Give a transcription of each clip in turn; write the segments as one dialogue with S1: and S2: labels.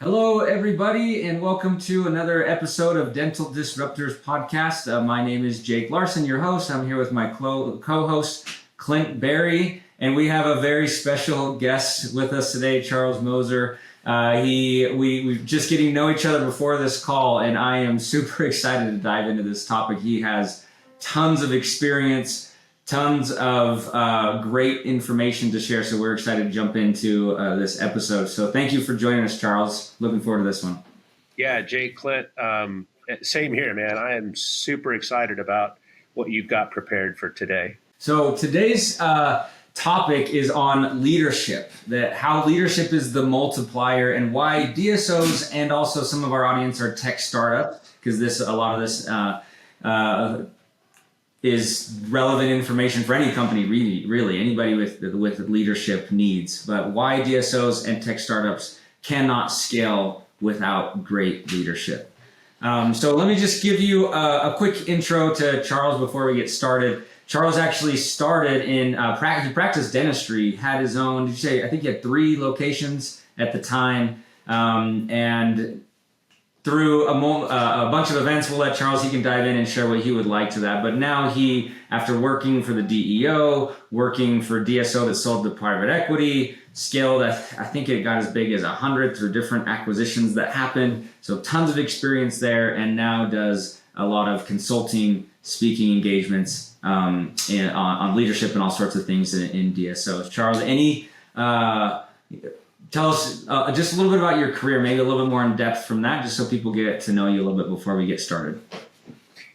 S1: Hello, everybody, and welcome to another episode of Dental Disruptors podcast. My name is Jake Larson, your host. I'm here with my co-host, Clint Berry, and we have a very special guest with us today, Charles Moser. We just getting to know each other before this call, and I am super excited to dive into this topic. He has tons of experience, tons of great information to share, so we're excited to jump into this episode. So thank you for joining us, Charles. Looking forward to this one.
S2: Yeah, Jake, Clint, same here, man. I am super excited about what you've got prepared for today.
S1: So today's topic is on leadership, that how leadership is the multiplier and why DSOs and also some of our audience are tech startups, because a lot of this is relevant information for any company, really anybody with leadership needs. But why DSOs and tech startups cannot scale without great leadership. So let me just give you a quick intro to Charles before we get started. Charles actually started in he practiced dentistry, had his own, I think he had 3 locations at the time, and through a bunch of events, we'll let Charles, he can dive in and share what he would like to that. But now he, after working for the DEO, working for DSO that sold to private equity, scaled, I think it got as big as 100 through different acquisitions that happened. So tons of experience there, and now does a lot of consulting, speaking engagements on leadership and all sorts of things in DSOs. Charles, tell us just a little bit about your career, maybe a little bit more in depth from that, just so people get to know you a little bit before we get started.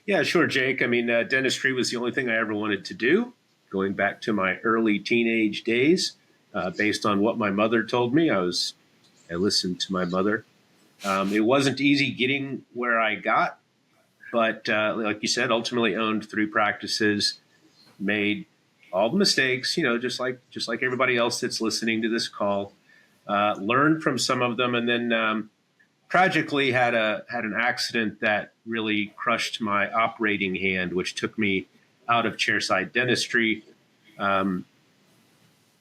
S2: Yeah, sure, Jake. I mean, dentistry was the only thing I ever wanted to do, going back to my early teenage days. Based on what my mother told me, I listened to my mother. It wasn't easy getting where I got, but like you said, ultimately owned 3 practices, made all the mistakes, just like everybody else that's listening to this call. Learned from some of them, and then tragically had an accident that really crushed my operating hand, which took me out of chairside dentistry.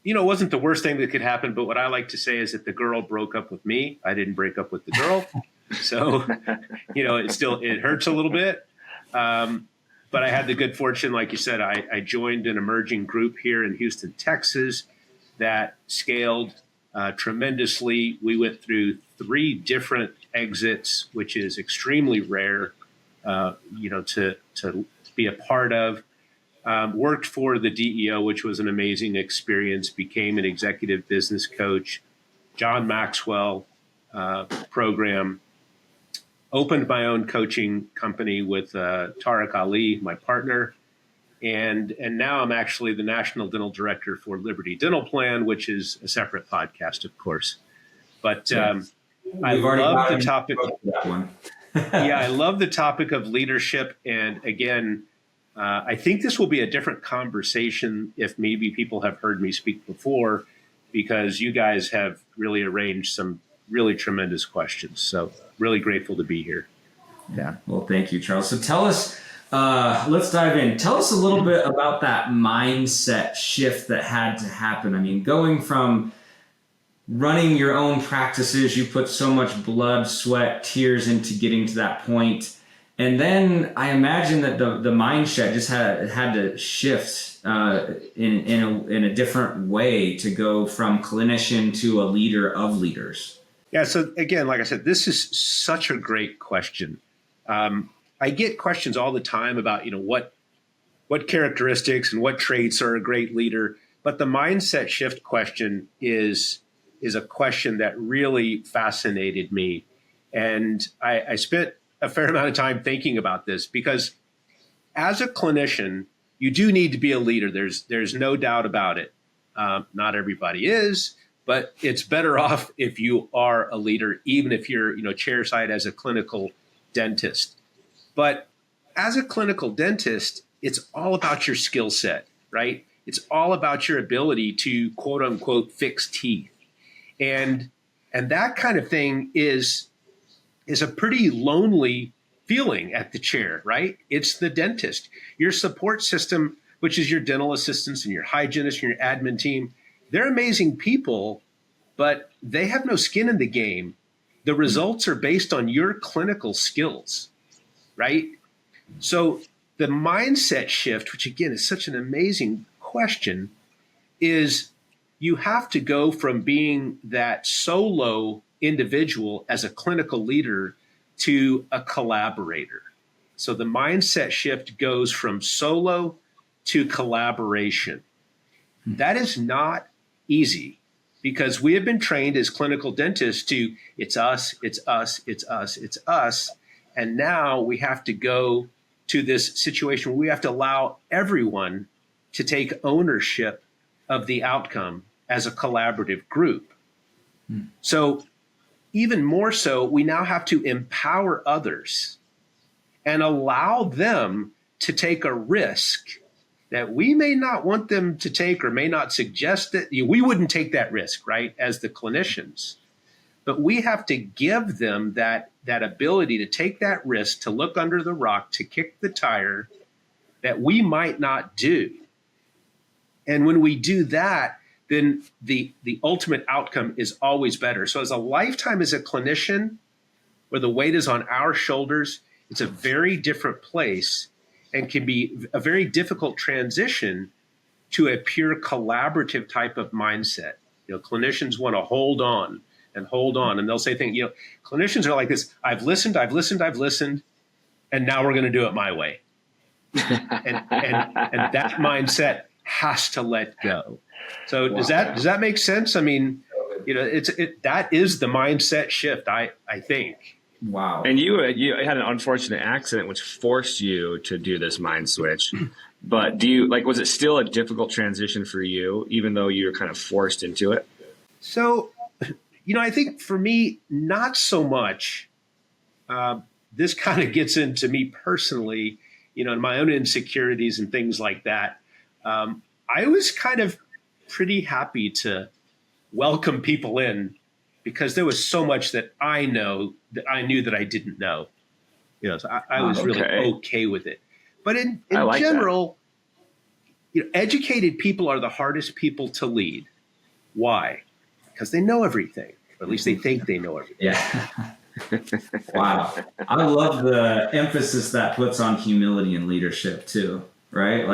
S2: It wasn't the worst thing that could happen, but what I like to say is that the girl broke up with me. I didn't break up with the girl. So, it hurts a little bit. But I had the good fortune, like you said, I joined an emerging group here in Houston, Texas that scaled tremendously. We went through 3 different exits, which is extremely rare, to be a part of. Worked for the DEO, which was an amazing experience. Became an executive business coach, John Maxwell program. Opened my own coaching company with Tariq Ali, my partner. And now I'm actually the National Dental Director for Liberty Dental Plan, which is a separate podcast, of course. But I love the topic. I love the topic of leadership. And again, I think this will be a different conversation if maybe people have heard me speak before, because you guys have really arranged some really tremendous questions. So really grateful to be here.
S1: Yeah. Well, thank you, Charles. So tell us, let's dive in. Tell us a little bit about that mindset shift that had to happen. I mean, going from running your own practices, you put so much blood, sweat, tears into getting to that point. And then I imagine that the mindset just had to shift in a different way to go from clinician to a leader of leaders.
S2: Yeah. So again, like I said, this is such a great question. I get questions all the time about, what characteristics and what traits are a great leader. But the mindset shift question is a question that really fascinated me. And I spent a fair amount of time thinking about this, because as a clinician, you do need to be a leader. There's no doubt about it. Not everybody is, but it's better off if you are a leader, even if you're, chairside as a clinical dentist. But as a clinical dentist, it's all about your skill set, right? It's all about your ability to quote unquote fix teeth. And that kind of thing is a pretty lonely feeling at the chair, right? It's the dentist. Your support system, which is your dental assistants and your hygienists and your admin team, they're amazing people, but they have no skin in the game. the results are based on your clinical skills, right? So the mindset shift, which again is such an amazing question, is you have to go from being that solo individual as a clinical leader to a collaborator. So the mindset shift goes from solo to collaboration. That is not easy because we have been trained as clinical dentists to it's us, it's us, it's us, it's us. And now we have to go to this situation where we have to allow everyone to take ownership of the outcome as a collaborative group. So even more so, we now have to empower others and allow them to take a risk that we may not want them to take or may not suggest that we wouldn't take that risk, right, as the clinicians. But we have to give them that ability to take that risk, to look under the rock, to kick the tire that we might not do. And when we do that, then the ultimate outcome is always better. So as a lifetime as a clinician, where the weight is on our shoulders, it's a very different place and can be a very difficult transition to a pure collaborative type of mindset. Clinicians want to hold on. And they'll say things, clinicians are like this, I've listened, and now we're going to do it my way. and that mindset has to let go. So does that make sense? I mean, that is the mindset shift, I think.
S3: Wow. And you had an unfortunate accident which forced you to do this mind switch. But was it still a difficult transition for you, even though you were kind of forced into it?
S2: So, I think for me, not so much. This kind of gets into me personally, and my own insecurities and things like that. I was kind of pretty happy to welcome people in because there was so much that I knew that I didn't know. So I was really okay with it. But in general, educated people are the hardest people to lead. Why? Because they know everything, or at least they think they know everything.
S1: Yeah. Wow. I love the emphasis that puts on humility and leadership too, right?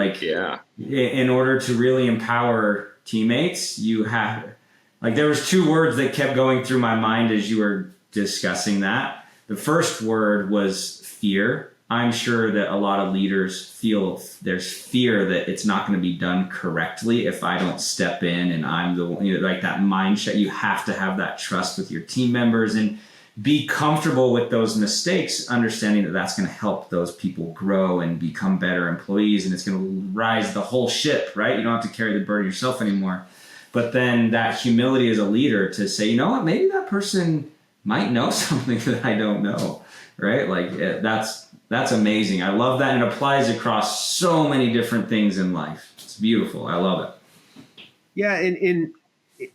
S1: In order to really empower teammates, you have, there was two words that kept going through my mind as you were discussing that. The first word was fear. I'm sure that a lot of leaders feel there's fear that it's not going to be done correctly if I don't step in and I'm the one, that mindset. You have to have that trust with your team members and be comfortable with those mistakes, understanding that that's going to help those people grow and become better employees, and it's going to rise the whole ship, right? You don't have to carry the burden yourself anymore. But then that humility as a leader to say, you know what, maybe that person might know something that I don't know, right? That's amazing. I love that. And it applies across so many different things in life. It's beautiful. I love it.
S2: Yeah.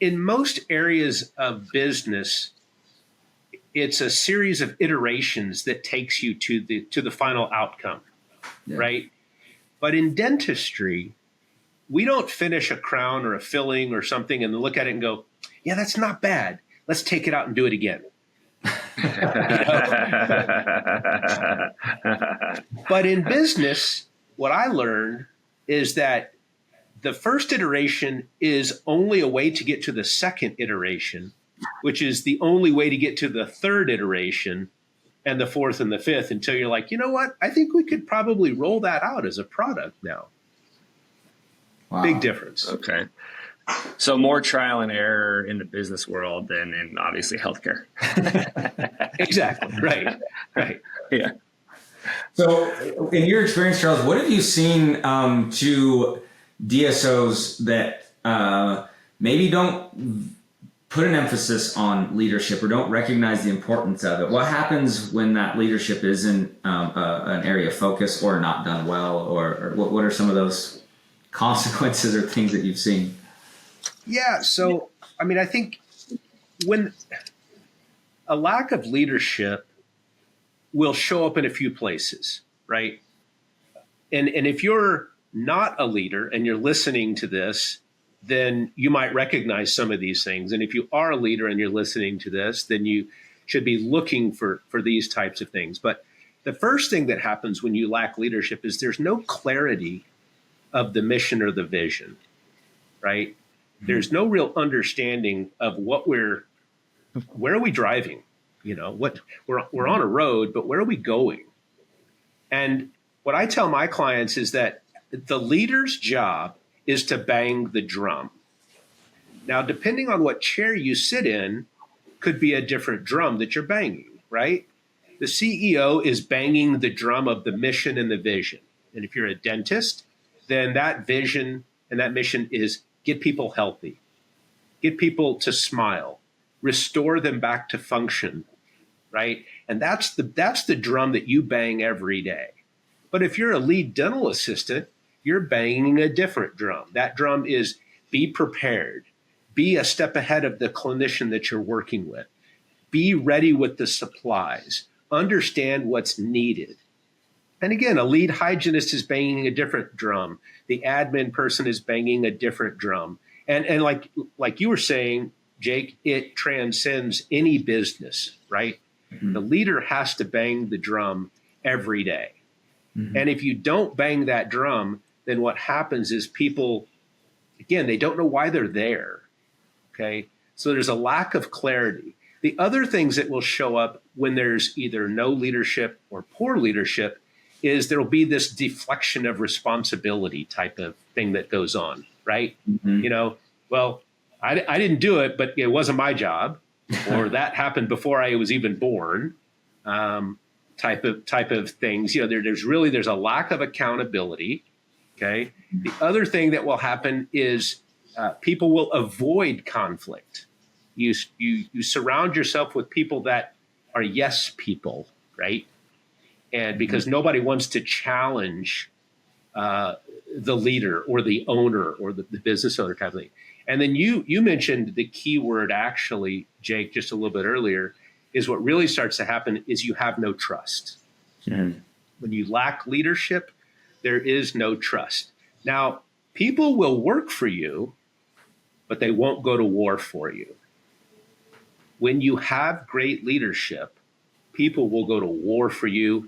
S2: In most areas of business, it's a series of iterations that takes you to the final outcome, right? But in dentistry, we don't finish a crown or a filling or something and look at it and go, yeah, that's not bad. Let's take it out and do it again. But in business, what I learned is that the first iteration is only a way to get to the second iteration, which is the only way to get to the third iteration and the fourth and the fifth, until you're like, you know what? I think we could probably roll that out as a product now. Wow. Big difference.
S3: Okay. So more trial and error in the business world than in obviously healthcare.
S2: Exactly. Right.
S3: Yeah.
S1: So in your experience, Charles, what have you seen to DSOs that maybe don't put an emphasis on leadership or don't recognize the importance of it? What happens when that leadership isn't an area of focus or not done well, or what are some of those consequences or things that you've seen?
S2: Yeah. So, I think when a lack of leadership will show up in a few places, right? And if you're not a leader and you're listening to this, then you might recognize some of these things. And if you are a leader and you're listening to this, then you should be looking for these types of things. But the first thing that happens when you lack leadership is there's no clarity of the mission or the vision, right? Mm-hmm. There's no real understanding of where are we driving? You know, what we're on a road, but where are we going? And what I tell my clients is that the leader's job is to bang the drum. Now, depending on what chair you sit in, could be a different drum that you're banging, right? The CEO is banging the drum of the mission and the vision. And if you're a dentist, then that vision and that mission is get people healthy, get people to smile, restore them back to function, right? And that's the drum that you bang every day. But if you're a lead dental assistant, you're banging a different drum. That drum is be prepared, be a step ahead of the clinician that you're working with, be ready with the supplies, understand what's needed. And again, a lead hygienist is banging a different drum. The admin person is banging a different drum. And like you were saying, Jake, it transcends any business, right? Mm-hmm. The leader has to bang the drum every day. Mm-hmm. And if you don't bang that drum, then what happens is people, again, they don't know why they're there. Okay. So there's a lack of clarity. The other things that will show up when there's either no leadership or poor leadership is there'll be this deflection of responsibility type of thing that goes on, right? Mm-hmm. You know, well, I didn't do it, but it wasn't my job, or that happened before I was even born, type of things. You know, there's a lack of accountability. Okay. The other thing that will happen is people will avoid conflict. You surround yourself with people that are yes people, right? And because nobody wants to challenge the leader or the owner or the business owner type of thing. And then you mentioned the key word, actually, Jake, just a little bit earlier, is what really starts to happen is you have no trust. Mm-hmm. When you lack leadership, there is no trust. Now, people will work for you, but they won't go to war for you. When you have great leadership, people will go to war for you,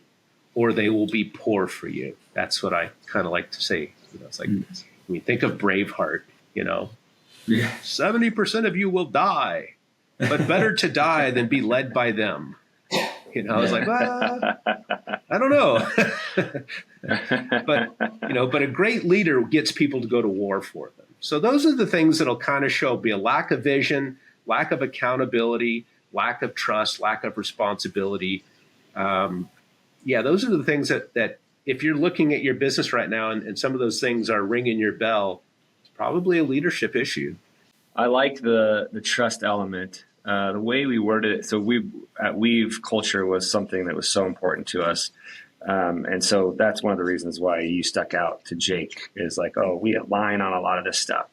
S2: or they will be poor for you. That's what I kind of like to say. You know, it's like when you think of Braveheart, you know, 70% of you will die, but better to die than be led by them. You know, I was like, well, I don't know. but a great leader gets people to go to war for them. So those are the things that'll kind of show be a lack of vision, lack of accountability, lack of trust, lack of responsibility. Those are the things that if you're looking at your business right now and some of those things are ringing your bell, it's probably a leadership issue.
S3: I like the trust element. The way we worded it, so at Weave, culture was something that was so important to us. And so that's one of the reasons why you stuck out to Jake is like, oh, we align on a lot of this stuff.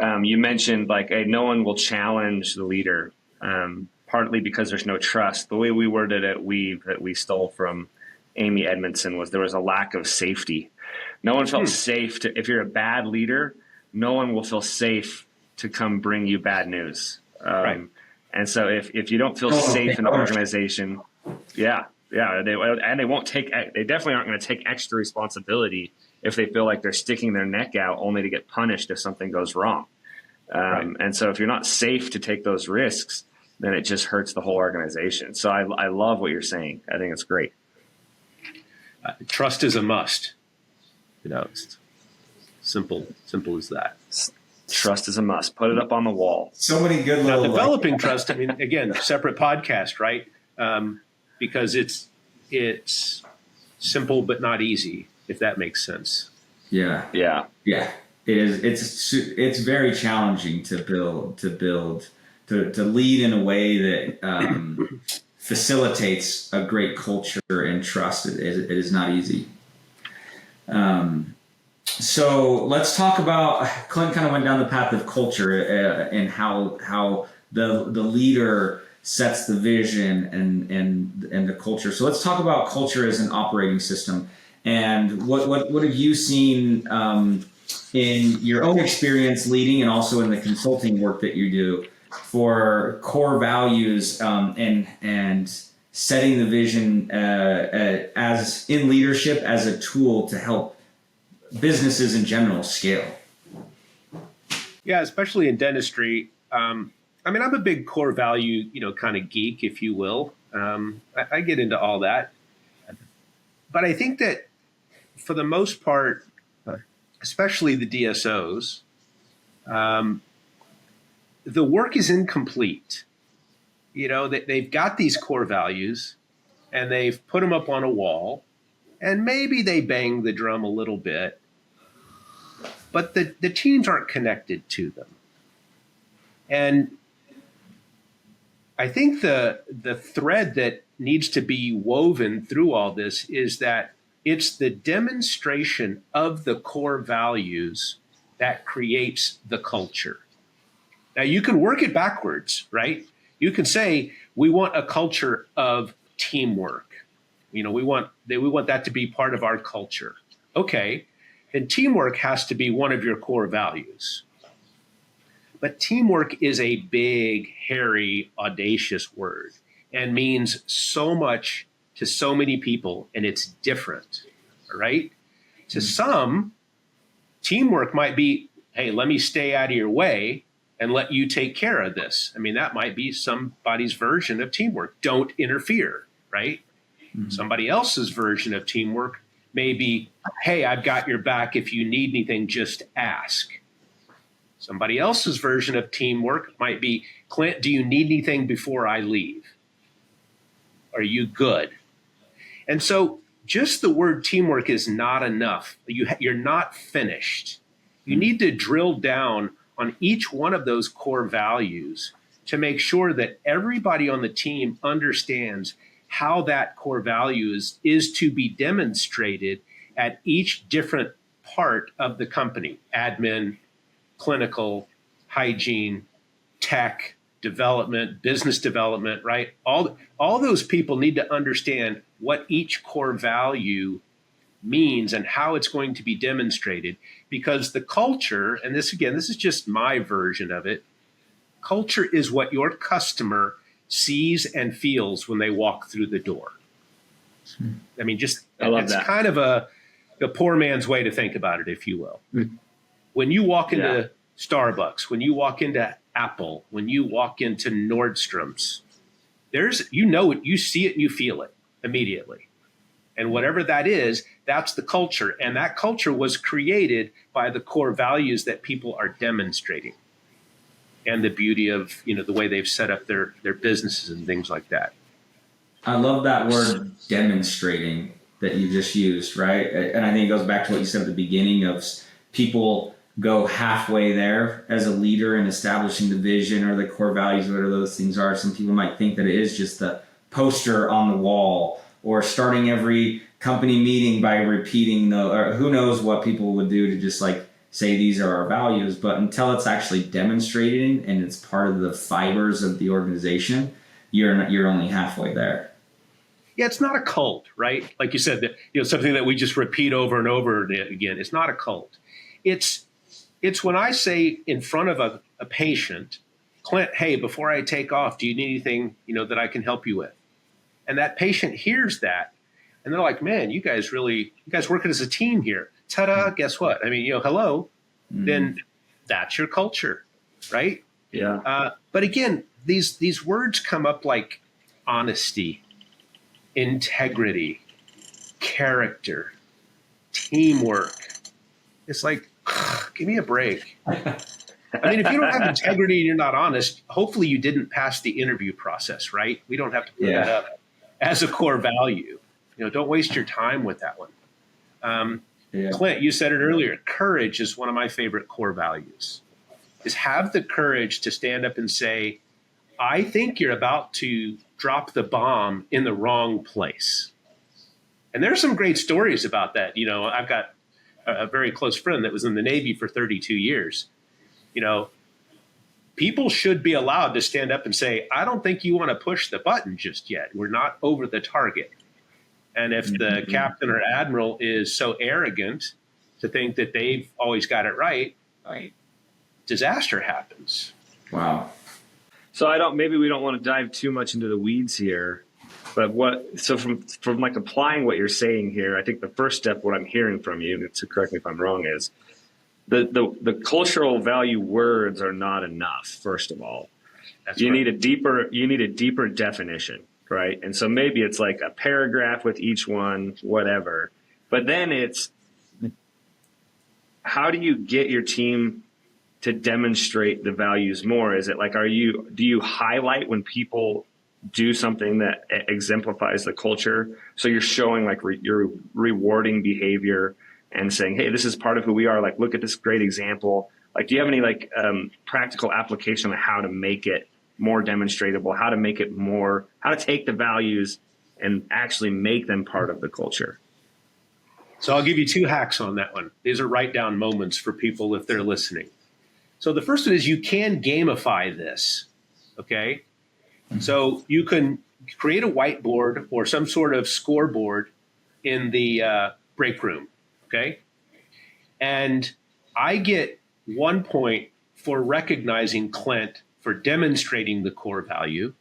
S3: You mentioned like, hey, no one will challenge the leader, partly because there's no trust. The way we worded it at Weave that we stole from Amy Edmondson was there was a lack of safety. No one felt safe if you're a bad leader, no one will feel safe to come bring you bad news. Right. And so if you don't feel safe in the organization, they definitely aren't going to take extra responsibility if they feel like they're sticking their neck out only to get punished if something goes wrong. And so if you're not safe to take those risks, then it just hurts the whole organization. So I love what you're saying. I think it's great.
S2: Trust is a must. You know, it's simple as that.
S3: Trust is a must. Put it up on the wall.
S1: So many good little...
S2: Now, developing trust, I mean, again, separate podcast, right? Because it's simple but not easy, if that makes sense.
S1: Yeah. It is. It's very challenging to lead in a way that facilitates a great culture and trust. It is not easy. So let's talk about, Clint kind of went down the path of culture and how the leader sets the vision and the culture. So let's talk about culture as an operating system. And what have you seen in your own experience leading and also in the consulting work that you do? for core values and setting the vision as in leadership as a tool to help businesses in general scale?
S2: Yeah, especially in dentistry. I mean, I'm a big core value, kind of geek, if you will. I get into all that. But I think that for the most part, especially the DSOs, the work is incomplete. They've got these core values and they've put them up on a wall, and maybe they bang the drum a little bit, but the teams aren't connected to them. And I think the thread that needs to be woven through all this is that it's the demonstration of the core values that creates the culture. Now, you can work it backwards, right? You can say, we want a culture of teamwork. We want that to be part of our culture. Okay, then teamwork has to be one of your core values. But teamwork is a big, hairy, audacious word and means so much to so many people, and it's different, right? To some, teamwork might be, hey, let me stay out of your way and let you take care of this. I mean, that might be somebody's version of teamwork. Don't interfere, right? Mm-hmm. Somebody else's version of teamwork may be, hey, I've got your back. If you need anything, just ask. Somebody else's version of teamwork might be, Clint, do you need anything before I leave? Are you good? And so just the word teamwork is not enough. You're not finished. You need to drill down on each one of those core values to make sure that everybody on the team understands how that core value is to be demonstrated at each different part of the company: admin, clinical, hygiene, tech, development, business development, right? All those people need to understand what each core value means and how it's going to be demonstrated, because the culture, and this is just my version of it, culture is what your customer sees and feels when they walk through the door. I mean, it's kind of a poor man's way to think about it, if you will. When you walk into Starbucks, when you walk into Apple, when you walk into Nordstrom's, you see it and you feel it immediately. And whatever that is, that's the culture. And that culture was created by the core values that people are demonstrating, and the beauty of, the way they've set up their businesses and things like that.
S1: I love that word demonstrating that you just used, right? And I think it goes back to what you said at the beginning of people go halfway there as a leader in establishing the vision or the core values, whatever those things are. Some people might think that it is just the poster on the wall, or starting every company meeting by repeating or who knows what people would do to just like say these are our values. But until it's actually demonstrated and it's part of the fibers of the organization, you're only halfway there.
S2: Yeah, it's not a cult, right? Like you said, that something that we just repeat over and over again. It's not a cult. It's when I say in front of a patient, Clint, hey, before I take off, do you need anything that I can help you with? And that patient hears that, and they're like, man, you guys working as a team here. Ta-da, guess what? I mean, hello. Then that's your culture, right?
S3: Yeah.
S2: But again, these words come up like honesty, integrity, character, teamwork. It's like, give me a break. I mean, if you don't have integrity and you're not honest, hopefully you didn't pass the interview process, right? We don't have to put that up as a core value. Don't waste your time with that one. Clint, you said it earlier. Courage is one of my favorite core values. Is have the courage to stand up and say, I think you're about to drop the bomb in the wrong place. And there's some great stories about that. I've got a very close friend that was in the Navy for 32 years. People should be allowed to stand up and say, I don't think you want to push the button just yet. We're not over the target. And if the captain or admiral is so arrogant to think that they've always got it right, disaster happens.
S1: Wow.
S3: So maybe we don't want to dive too much into the weeds here, but from like applying what you're saying here, I think the first step, what I'm hearing from you, to correct me if I'm wrong, is the cultural value words are not enough. First of all, you need a deeper definition, right? And so maybe it's like a paragraph with each one, whatever. But then it's, how do you get your team to demonstrate the values more? Is it like, do you highlight when people do something that exemplifies the culture? So you're showing like you're rewarding behavior and saying, hey, this is part of who we are. Like, look at this great example. Like, do you have any like practical application on how to make it more demonstratable, how to take the values and actually make them part of the culture?
S2: So I'll give you 2 hacks on that one. These are write down moments for people if they're listening. So the first one is you can gamify this, okay? So you can create a whiteboard or some sort of scoreboard in the break room, okay? And I get 1 point for recognizing Clint for demonstrating the core value,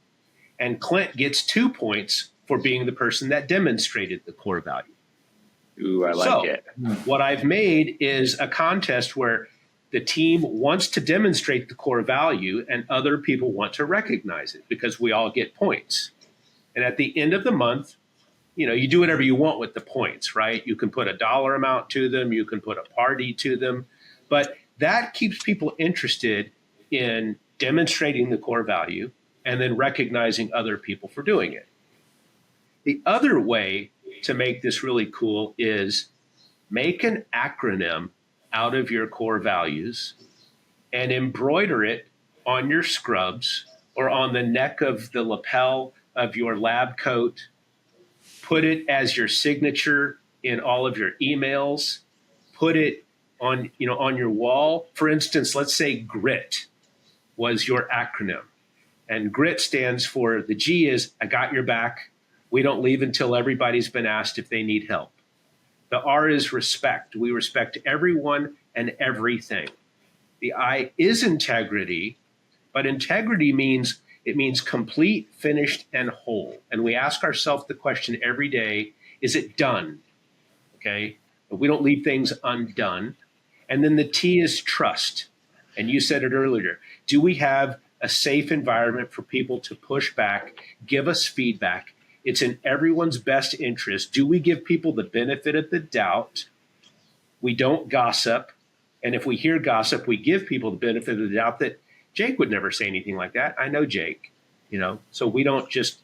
S2: and Clint gets 2 points for being the person that demonstrated the core value.
S3: Ooh, I like it.
S2: What I've made is a contest where the team wants to demonstrate the core value and other people want to recognize it because we all get points. And at the end of the month, you do whatever you want with the points, right? You can put a dollar amount to them. You can put a party to them. But that keeps people interested in demonstrating the core value and then recognizing other people for doing it. The other way to make this really cool is make an acronym out of your core values and embroider it on your scrubs or on the neck of the lapel of your lab coat. Put it as your signature in all of your emails. Put it on your wall. For instance, let's say GRIT was your acronym. And GRIT stands for, the G is I got your back. We don't leave until everybody's been asked if they need help. The R is respect. We respect everyone and everything. The I is integrity, but integrity means complete, finished, and whole. And we ask ourselves the question every day, is it done? Okay. But we don't leave things undone. And then the T is trust. And you said it earlier. Do we have a safe environment for people to push back, give us feedback? It's in everyone's best interest. Do we give people the benefit of the doubt? We don't gossip. And if we hear gossip, we give people the benefit of the doubt that Jake would never say anything like that. I know Jake, so we don't just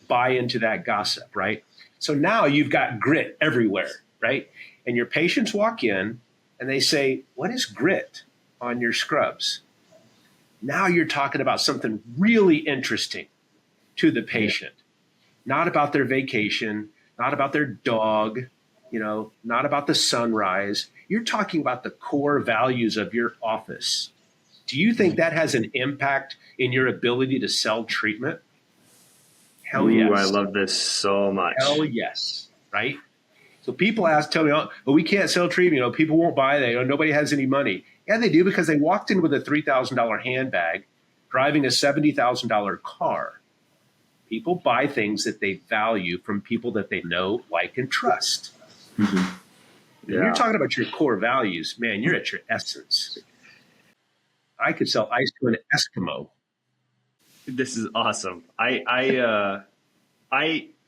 S2: buy into that gossip, right? So now you've got grit everywhere, right? And your patients walk in and they say, what is grit on your scrubs? Now you're talking about something really interesting to the patient. Not about their vacation, not about their dog, not about the sunrise. You're talking about the core values of your office. Do you think that has an impact in your ability to sell treatment? Hell yes.
S3: I love this so much.
S2: Hell yes, right? So people tell me, oh, we can't sell treatment. People won't buy that. Nobody has any money. Yeah, they do, because they walked in with a $3,000 handbag, driving a $70,000 car. People buy things that they value from people that they know, like, and trust. Mm-hmm. Yeah. When you're talking about your core values, man, you're at your essence. I could sell ice to an Eskimo.
S3: This is awesome.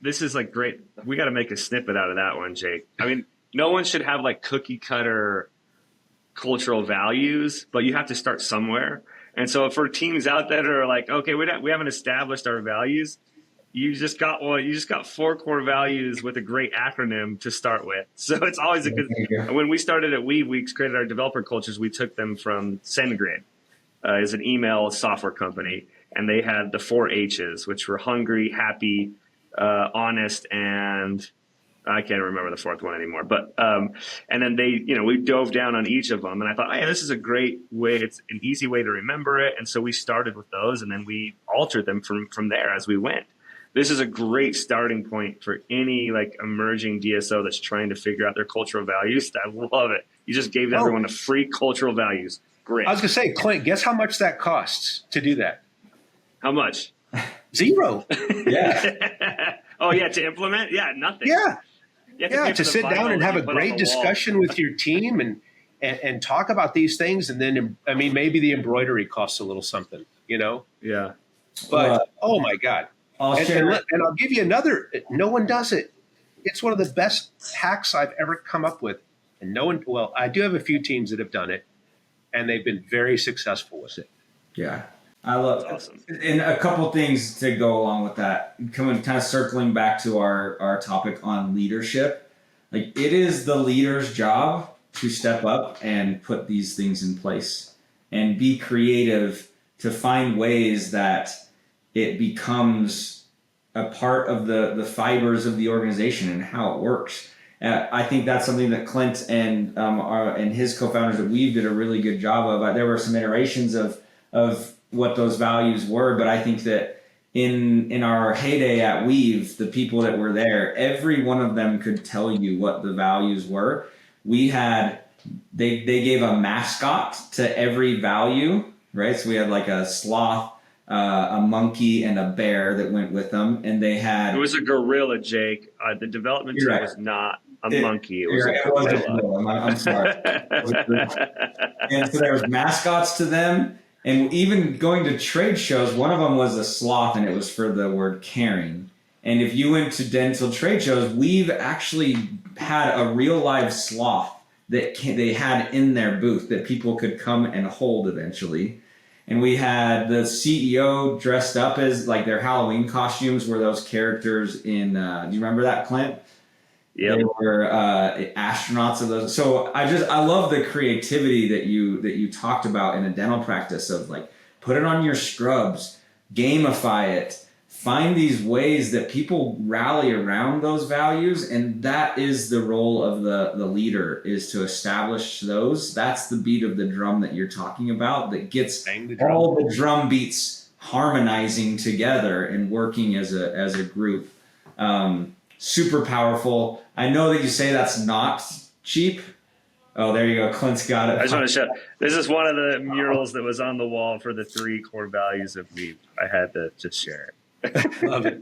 S3: This is like great. We got to make a snippet out of that one, Jake. I mean, no one should have like cookie cutter cultural values, but you have to start somewhere. And so for teams out there that are like, okay, we haven't established our values, you just got 4 core values with a great acronym to start with. So it's always a good. When we started at we created our developer cultures. We took them from SendGrid, is an email software company, and they had the 4 H's, which were hungry, happy, honest, and I can't remember the 4th one anymore. But and then we dove down on each of them, and I thought, hey, this is a great way. It's an easy way to remember it, and so we started with those, and then we altered them from there as we went. This is a great starting point for any like emerging DSO that's trying to figure out their cultural values. I love it. You just gave everyone a free cultural values. Great.
S2: I was going to say, Clint, guess how much that costs to do that?
S3: How much?
S2: 0.
S1: Yeah.
S3: Oh yeah, to implement? Yeah, nothing.
S2: Yeah.
S3: You have to pay for
S2: To
S3: the
S2: sit down
S3: vinyl
S2: and
S3: that
S2: have
S3: you
S2: a
S3: put on
S2: great
S3: the
S2: discussion with your team and talk about these things. And then, I mean, maybe the embroidery costs a little something, you know?
S3: wall. Yeah.
S2: But, oh my God.
S1: I'll
S2: And,
S1: share.
S2: and I'll give you another, no one does it. It's one of the best hacks I've ever come up with. And no one, well, I do have a few teams that have done it, and they've been very successful with it.
S1: Yeah. I love
S3: That's awesome.
S1: And a couple things to go along with that. Coming kind of circling back to our topic on leadership. Like, it is the leader's job to step up and put these things in place and be creative to find ways that it becomes a part of the fibers of the organization and how it works. I think that's something that Clint and his co-founders at Weave did a really good job of. There were some iterations of what those values were, but I think that in our heyday at Weave, the people that were there, every one of them could tell you what the values were. They gave a mascot to every value, right? So we had like a sloth, a monkey, and a bear that went with them, and they had.
S3: It was a gorilla, Jake. The development team was not a monkey. It was a gorilla.
S1: I'm sorry. And so there was mascots to them. And even going to trade shows, one of them was a sloth, and it was for the word caring. And if you went to dental trade shows, we've actually had a real live sloth that they had in their booth that people could come and hold eventually. And we had the CEO dressed up as like their Halloween costumes were those characters in, do you remember that, Clint?
S3: Yeah,
S1: They were astronauts of those. So I love the creativity that you talked about in a dental practice of like, put it on your scrubs, gamify it, find these ways that people rally around those values. And that is the role of the leader, is to establish those. That's the beat of the drum that you're talking about that gets all the drum beats harmonizing together and working as a group. Super powerful. I know that you say that's not cheap. Oh, there you go. Clint's got it.
S3: I just want to show. This is one of the murals that was on the wall for the 3 core values of Weave. I had to just share it.
S2: Love it.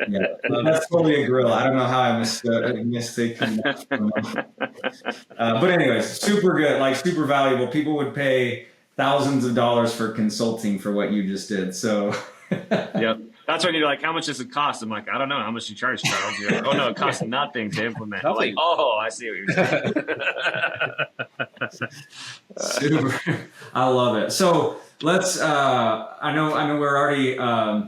S1: Yeah, that's totally a grill. I don't know how I mistaken that. But anyways, super good, like super valuable. People would pay thousands of dollars for consulting for what you just did. So,
S3: yep. That's when you're like, how much does it cost? I'm like, I don't know. How much you charge, Charles? You're like, oh, no, it costs nothing to implement. I'm like, oh, I see what you're saying.
S1: Super. I love it. So let's, I know we're already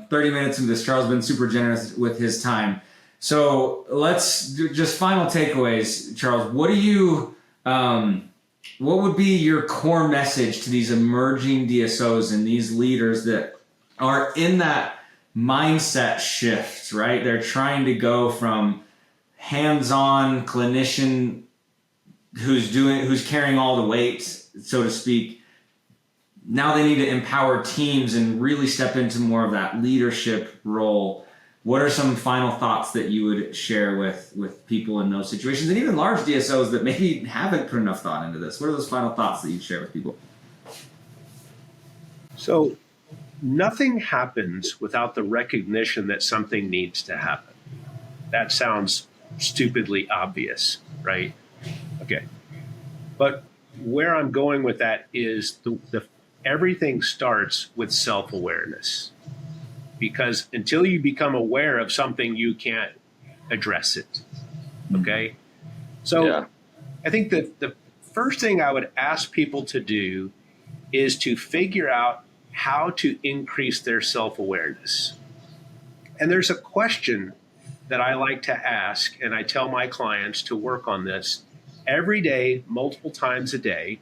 S1: 30 minutes into this. Charles has been super generous with his time. So let's do just final takeaways. Charles, what would be your core message to these emerging DSOs and these leaders that are in that mindset shift, right? They're trying to go from hands-on clinician who's carrying all the weight, so to speak. Now they need to empower teams and really step into more of that leadership role. What are some final thoughts that you would share with people in those situations, and even large DSOs that maybe haven't put enough thought into this? What are those final thoughts that you'd share with people?
S2: So nothing happens without the recognition that something needs to happen. That sounds stupidly obvious, right? Okay. But where I'm going with that is everything starts with self-awareness. Because until you become aware of something, you can't address it. Okay? So yeah. I think that the first thing I would ask people to do is to figure out how to increase their self-awareness. And there's a question that I like to ask, and I tell my clients to work on this every day, multiple times a day.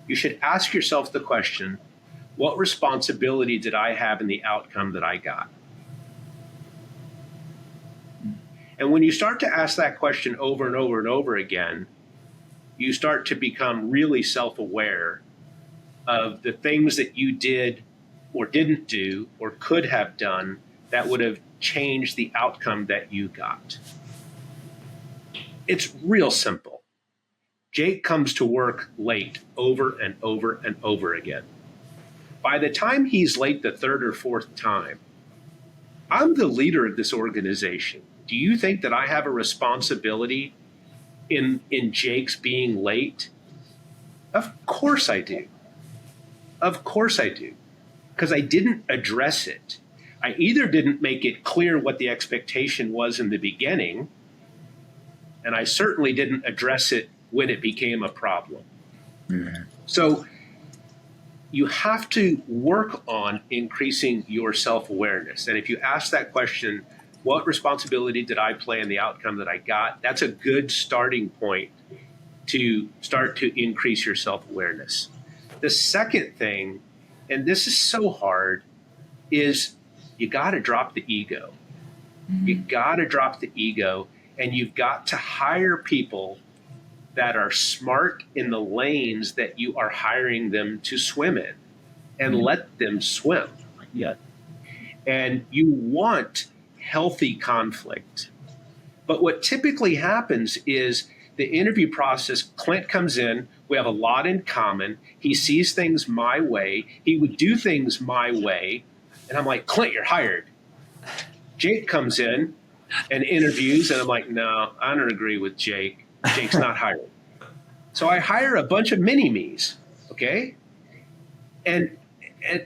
S2: You should ask yourself the question, what responsibility did I have in the outcome that I got? And when you start to ask that question over and over and over again, you start to become really self-aware of the things that you did or didn't do or could have done that would have changed the outcome that you got. It's real simple. Jake comes to work late over and over and over again. By the time he's late the third or fourth time, I'm the leader of this organization. Do you think that I have a responsibility in Jake's being late? Of course I do. Of course I do. Because I didn't address it. I either didn't make it clear what the expectation was in the beginning, and I certainly didn't address it when it became a problem. Mm-hmm. So you have to work on increasing your self-awareness. And if you ask that question, what responsibility did I play in the outcome that I got? That's a good starting point to start to increase your self-awareness. The second thing, and this is so hard, is you got to drop the ego. Mm-hmm. You got to drop the ego, and you've got to hire people that are smart in the lanes that you are hiring them to swim in, and let them swim.
S1: Yeah.
S2: And you want healthy conflict. But what typically happens is the interview process, Clint comes in, we have a lot in common. He sees things my way. He would do things my way. And I'm like, Clint, you're hired. Jake comes in and interviews, and I'm like, no, I don't agree with Jake. Jake's not hired. So I hire a bunch of mini-me's, okay? And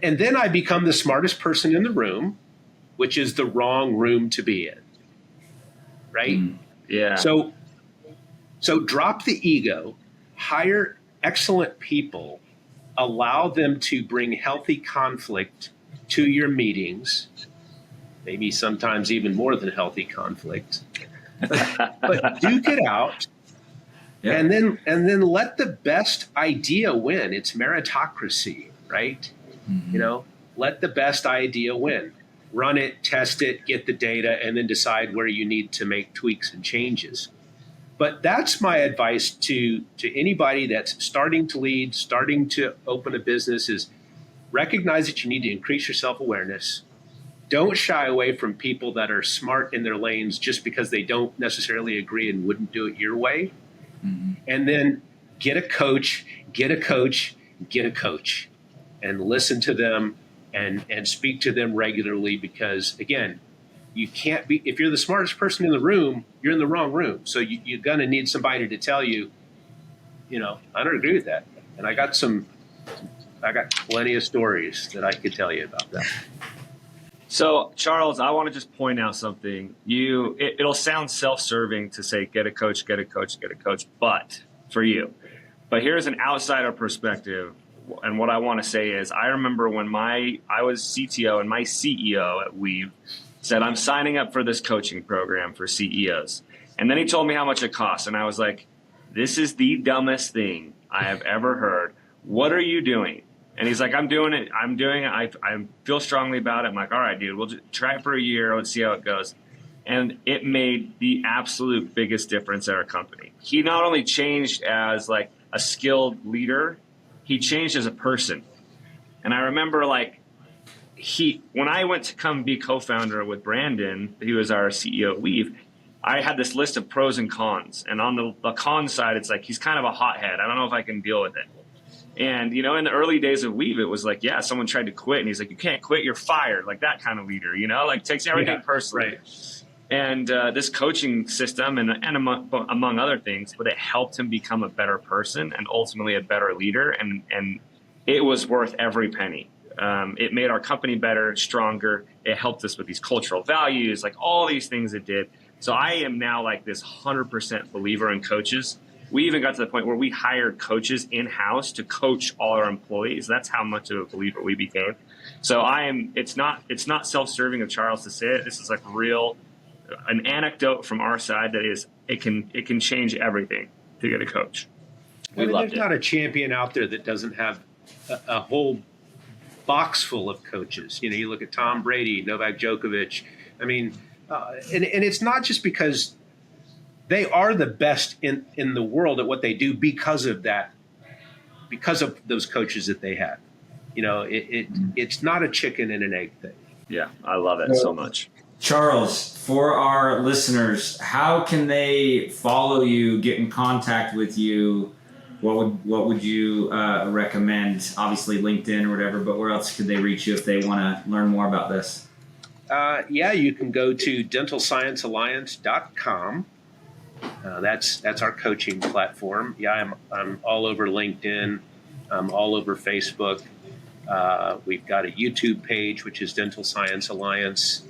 S2: then I become the smartest person in the room, which is the wrong room to be in, right?
S3: Yeah.
S2: So drop the ego, hire excellent people, allow them to bring healthy conflict to your meetings, maybe sometimes even more than healthy conflict, but duke it out. Yeah. And then let the best idea win. It's meritocracy, right? Mm-hmm. You know, let the best idea win. Run it, test it, get the data, and then decide where you need to make tweaks and changes. But that's my advice to anybody that's starting to lead, starting to open a business, is recognize that you need to increase your self-awareness. Don't shy away from people that are smart in their lanes just because they don't necessarily agree and wouldn't do it your way. Mm-hmm. And then get a coach, and listen to them and speak to them regularly, because, again, you can't be, if you're the smartest person in the room, you're in the wrong room. So you're going to need somebody to tell you, you know, I don't agree with that. And I got plenty of stories that I could tell you about that.
S3: So, Charles, I want to just point out something. It'll sound self-serving to say, get a coach, but for you. But here's an outsider perspective. And what I want to say is, I remember when I was CTO and my CEO at Weave said, I'm signing up for this coaching program for CEOs. And then he told me how much it costs. And I was like, this is the dumbest thing I have ever heard. What are you doing? And he's like, I'm doing it. I feel strongly about it. I'm like, all right, dude, we'll just try it for a year. Let's see how it goes. And it made the absolute biggest difference at our company. He not only changed as like a skilled leader, he changed as a person. And I remember when I went to come be co-founder with Brandon, he was our CEO at Weave, I had this list of pros and cons. And on the con side, it's like, he's kind of a hothead. I don't know if I can deal with it. And, you know, in the early days of Weave, it was like, yeah, someone tried to quit. And he's like, you can't quit, you're fired. Like that kind of leader, you know, like takes everything personally. Right. And this coaching system and among other things, but it helped him become a better person and ultimately a better leader. And it was worth every penny. It made our company better, stronger. It helped us with these cultural values, like all these things it did. So I am now like this 100% believer in coaches. We even got to the point where we hired coaches in-house to coach all our employees. That's how much of a believer we became. So it's not self-serving of Charles to say it. This is like an anecdote from our side that is, it can change everything to get a coach.
S2: There's not a champion out there that doesn't have a whole box full of coaches. You know, you look at Tom Brady, Novak Djokovic. I mean, and it's not just because they are the best in the world at what they do because of that, because of those coaches that they have. You know, it's not a chicken and an egg thing.
S3: Yeah, I love it so much.
S1: Charles, for our listeners, how can they follow you, get in contact with you? what would you recommend? Obviously LinkedIn or whatever, but where else could they reach you if they want to learn more about this?
S2: You can go to dentalsciencealliance.com. That's our coaching platform. Yeah, I'm all over LinkedIn. I'm all over Facebook. We've got a YouTube page, which is Dental Science Alliance,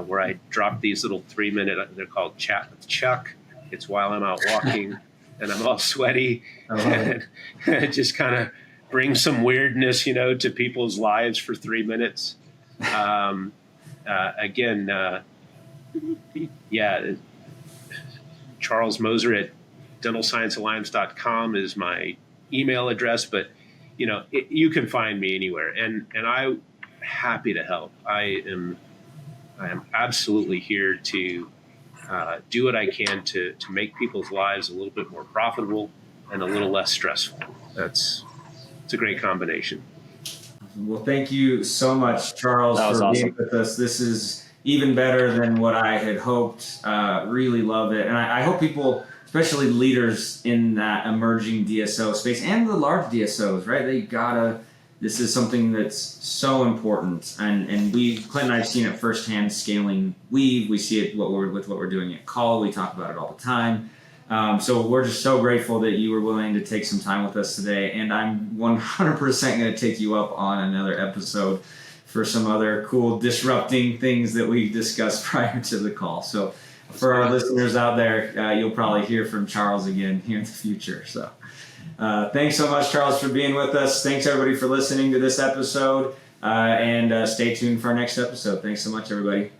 S2: where I drop these little 3-minute, they're called Chat with Chuck. It's while I'm out walking and I'm all sweaty. And it just kind of brings some weirdness, to people's lives for 3 minutes. Charles Moser at dentalsciencealliance.com is my email address, but you can find me anywhere, and I'm happy to help. I am absolutely here to do what I can to make people's lives a little bit more profitable and a little less stressful. It's a great combination.
S1: Well, thank you so much, Charles, for being with us. This is even better than what I had hoped. Really love it. And I hope people, especially leaders in that emerging DSO space and the large DSOs, right? This is something that's so important. And Clint and I have seen it firsthand scaling Weave. We see it with what we're doing at Call. We talk about it all the time. So we're just so grateful that you were willing to take some time with us today. And I'm 100% going to take you up on another episode for some other cool disrupting things that we discussed prior to the call. So for our listeners out there, you'll probably hear from Charles again here in the future. So thanks so much, Charles, for being with us. Thanks, everybody, for listening to this episode. And stay tuned for our next episode. Thanks so much, everybody.